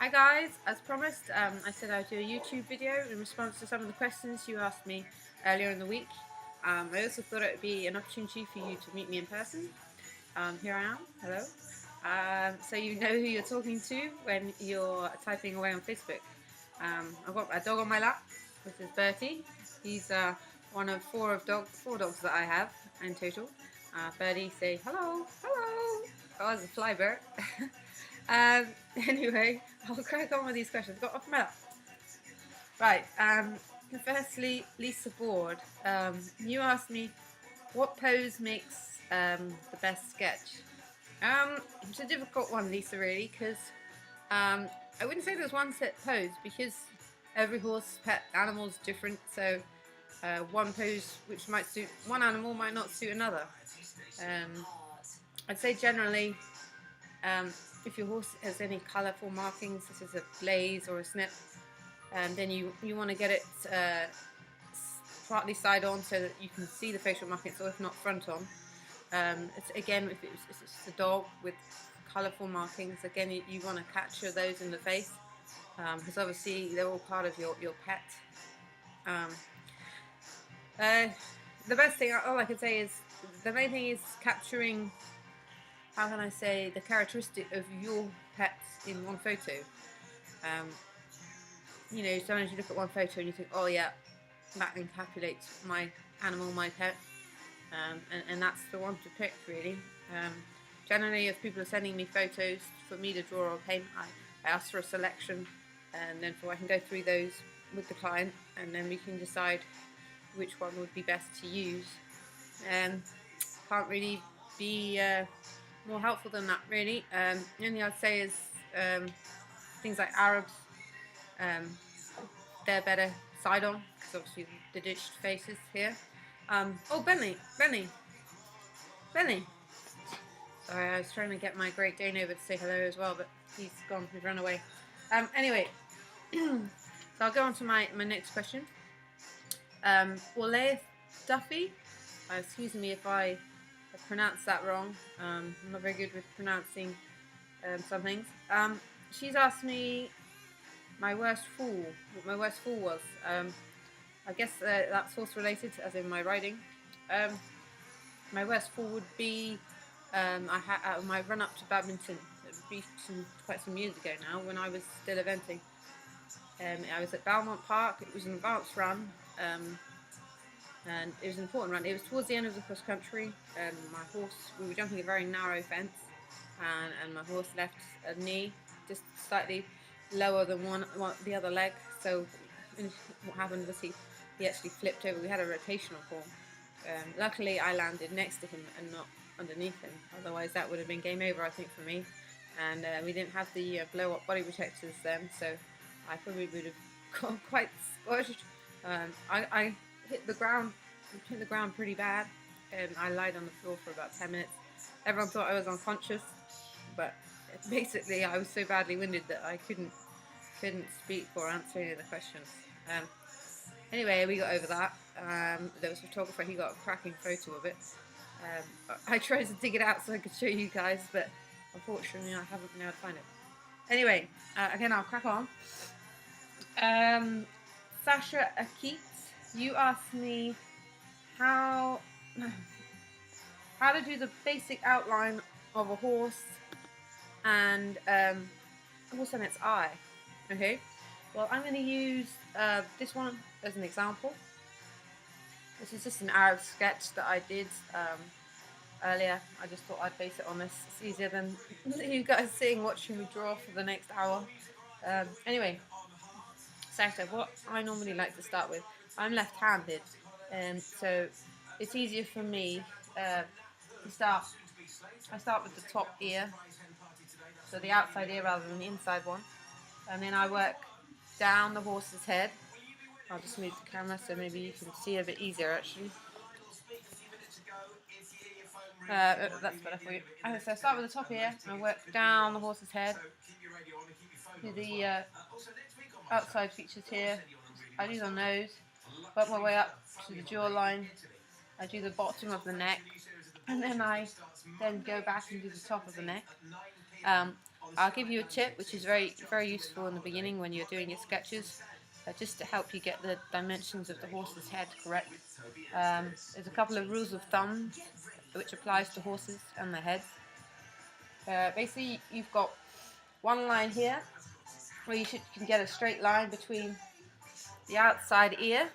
Hi guys, as promised, I said I'd do a YouTube video in response to some of the questions you asked me earlier in the week. I also thought it would be an opportunity for you to meet me in person. Here I am, hello. So you know who you're talking to when you're typing away on Facebook. I've got a dog on my lap. This is Bertie. He's one of four dogs that I have in total. Bertie, say hello, hello. Oh, that's a fly bird. Um, anyway, I'll crack on with these questions. Got off my lap. Right. Firstly, Lisa Board. You asked me what pose makes the best sketch. It's a difficult one, Lisa, really, because I wouldn't say there's one set pose because every horse, pet, animal is different. So one pose which might suit one animal might not suit another. I'd say generally, if your horse has any colourful markings, such as a blaze or a snip, then you want to get it partly side on so that you can see the facial markings, or if not front on. Again, if it's a dog with colourful markings, again you want to capture those in the face, because obviously they're all part of your pet. The best thing, all I can say is, the main thing is capturing, how can I say, the characteristic of your pets in one photo. Sometimes you look at one photo and you think, oh yeah, that encapsulates my animal, my pet, and that's the one to pick, really. Generally, if people are sending me photos for me to draw or paint, I ask for a selection, and then I can go through those with the client, and then we can decide which one would be best to use. Can't really be more helpful than that, really. The only thing I'd say is things like Arabs, they're better side on, because obviously the ditched faces here. Oh, Bentley. Sorry, I was trying to get my Great Dane over to say hello as well, but he's gone, he's run away. Anyway, so I'll go on to my next question. Walaeth Duffy, excuse me if I pronounced that wrong. I'm not very good with pronouncing some things. She's asked me what my worst fall was. I guess that's horse related, as in my riding. My worst fall would be my run up to badminton. It would be quite some years ago now, when I was still eventing. I was at Belmont Park. It was an advanced run, and it was an important run. It was towards the end of the cross country, and we were jumping a very narrow fence, and my horse left a knee just slightly lower than the other leg. So what happened was he actually flipped over. We had a rotational fall. Luckily, I landed next to him and not underneath him. Otherwise, that would have been game over, I think, for me. And we didn't have the blow-up body protectors then, so I probably would have got quite squashed. I hit the ground pretty bad, and I lied on the floor for about 10 minutes. Everyone thought I was unconscious, but basically I was so badly winded that I couldn't speak or answer any of the questions. Anyway, we got over that. There was a photographer, he got a cracking photo of it. I tried to dig it out so I could show you guys, but unfortunately I haven't been able to find it. Anyway, again, I'll crack on. Sasha Akit, you asked me how to do the basic outline of a horse and its eye. Okay, well, I'm going to use this one as an example. This is just an Arab sketch that I did earlier. I just thought I'd base it on this. It's easier than you guys watching me draw for the next hour. Anyway, so what I normally like to start with, I'm left-handed, so it's easier for me to start. I start with the top ear, so the outside ear rather than the inside one, and then I work down the horse's head. I'll just move the camera so maybe you can see a bit easier, actually. That's better for you. Okay, so I start with the top ear and I work down the horse's head to the outside features here. I do the nose, work my way up to the jawline. I do the bottom of the neck, and then I go back and do the top of the neck. I'll give you a tip which is very useful in the beginning when you're doing your sketches, just to help you get the dimensions of the horse's head correct. There's a couple of rules of thumb which applies to horses and their heads. Basically, you've got one line here where you can get a straight line between the outside ear,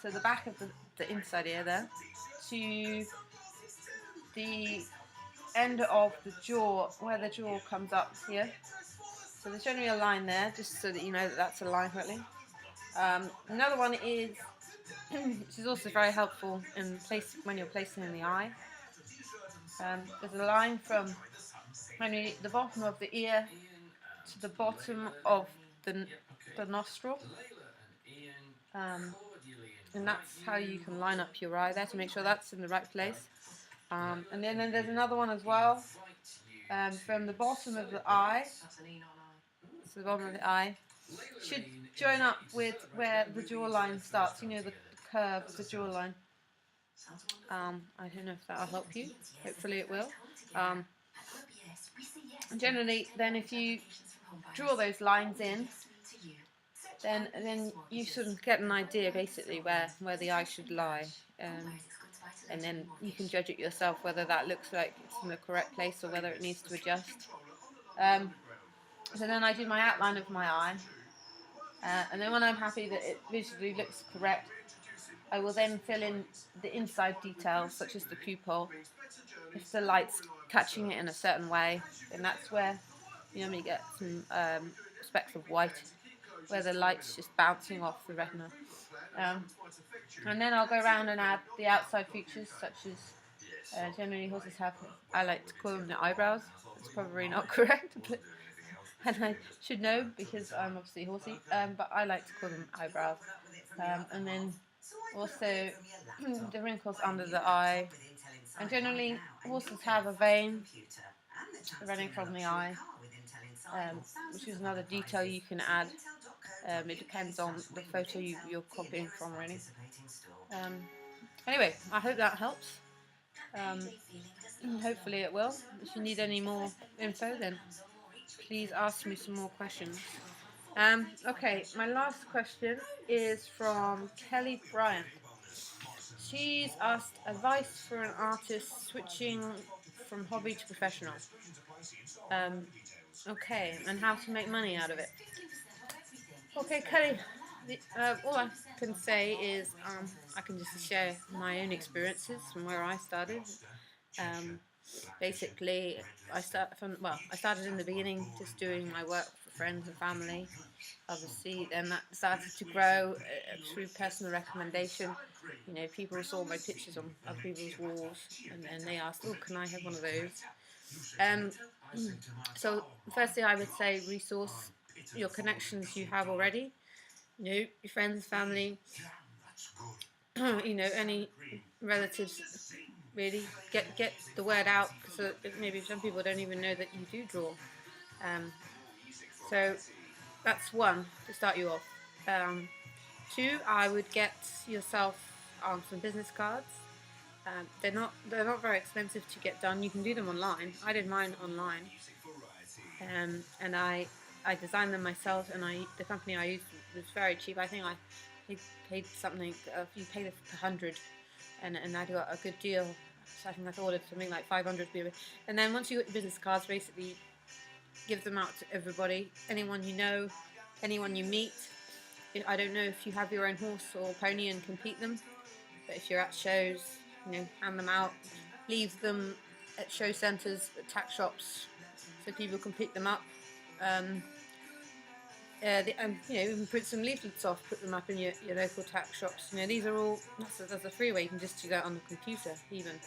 so the back of the inside ear there, to the end of the jaw, where the jaw comes up here. So there's generally a line there, just so that you know that that's a line correctly. Another one is, which is also very helpful when you're placing in the eye. There's a line from the bottom of the ear to the bottom of the nostril, and that's how you can line up your eye there to make sure that's in the right place. And then there's another one as well, from the bottom of the eye, so the bottom of the eye should join up with where the jawline starts, the curve of the jawline. I don't know if that'll help you, hopefully it will. Generally, then if you draw those lines in, then you sort of get an idea basically where the eye should lie, and then you can judge it yourself whether that looks like it's in the correct place or whether it needs to adjust. So then I do my outline of my eye, and then when I'm happy that it visually looks correct, I will then fill in the inside details such as the pupil. If the light's catching it in a certain way, then that's where you normally get some specks of white, where the light's just bouncing off the retina. And then I'll go around and add the outside features, such as generally horses have, I like to call them the eyebrows. It's probably not correct, and I should know because I'm obviously horsey, but I like to call them eyebrows. And then also the wrinkles under the eye. And generally horses have a vein running from the eye, which is another detail you can add. It depends on the photo you're copying from, really. Anyway, I hope that helps. Hopefully it will. If you need any more info, then please ask me some more questions. Okay, my last question is from Kelly Bryant. She's asked advice for an artist switching from hobby to professional. Okay, and how to make money out of it. Okay, Kelly, all I can say is I can just share my own experiences from where I started. Basically, I started in the beginning just doing my work for friends and family. Obviously, then that started to grow through personal recommendation. People saw my pictures on other people's walls, and then they asked, "Oh, can I have one of those?" So, firstly, I would say resource your connections you have already. Your friends, family, any relatives. Really get the word out, because maybe some people don't even know that you do draw. So that's one to start you off. Two, I would get yourself some business cards. They're not very expensive to get done. You can do them online. I did mine online, and I designed them myself. And the company I used was very cheap. I think I paid something. You paid $100. And I got a good deal. So I think I ordered something like 500 BB. And then once you got your business cards, basically give them out to everybody, anyone you know, anyone you meet. I don't know if you have your own horse or pony and compete them, but if you're at shows, hand them out. Leave them at show centres, at tack shops, so people can pick them up. You can print some leaflets off, put them up in your local tack shops. These are all, that's a free way. You can just do that on the computer even.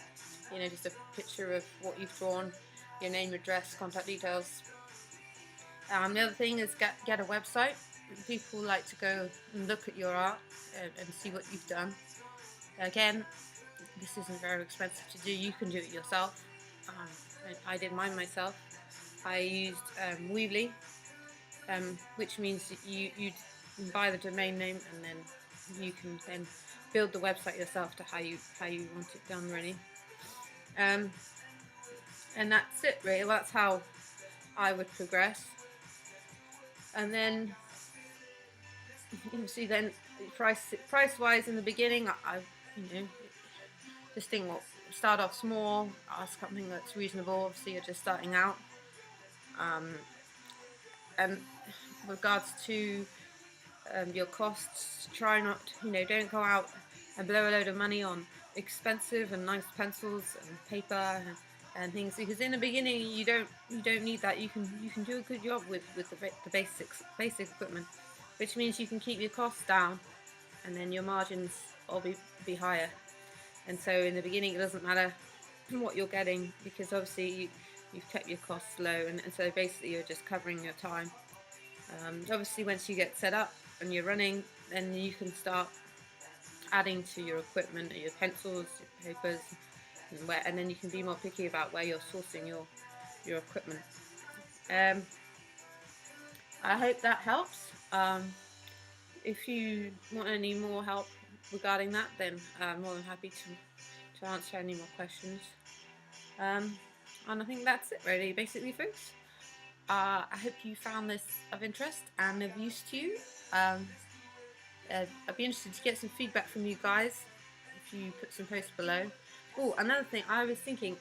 Just a picture of what you've drawn, your name, address, contact details. The other thing is get a website. People like to go and look at your art and see what you've done. Again, this isn't very expensive to do. You can do it yourself. I did mine myself. I used Weebly. Which means that you buy the domain name, and then you can then build the website yourself to how you want it done, really. And that's it, really. Well, that's how I would progress. And then obviously then price wise in the beginning, I just think, well, start off small, ask something that's reasonable. Obviously you're just starting out. And regards to your costs, try not, don't go out and blow a load of money on expensive and nice pencils and paper and things, because in the beginning you don't need that. You can do a good job with the basic equipment, which means you can keep your costs down, and then your margins will be higher. And so in the beginning it doesn't matter what you're getting, because obviously you've kept your costs low, and so basically you're just covering your time. Obviously once you get set up and you're running, then you can start adding to your equipment, your pencils, your papers, and then you can be more picky about where you're sourcing your equipment. I hope that helps. If you want any more help regarding that, then I'm more than happy to answer any more questions. And I think that's it really, basically, folks. I hope you found this of interest and of use to you. I'd be interested to get some feedback from you guys if you put some posts below. Oh, another thing, I was thinking,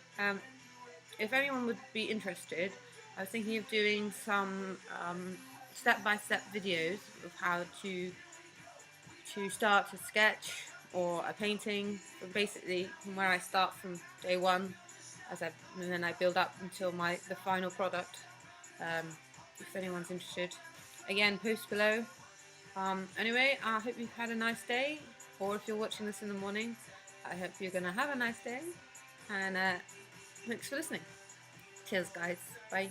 if anyone would be interested, I was thinking of doing some step-by-step videos of how to start a sketch or a painting, basically from where I start from day one, and then I build up until the final product. If anyone's interested, again, post below. Anyway, I hope you've had a nice day, or if you're watching this in the morning, I hope you're gonna have a nice day, and thanks for listening. Cheers guys, bye.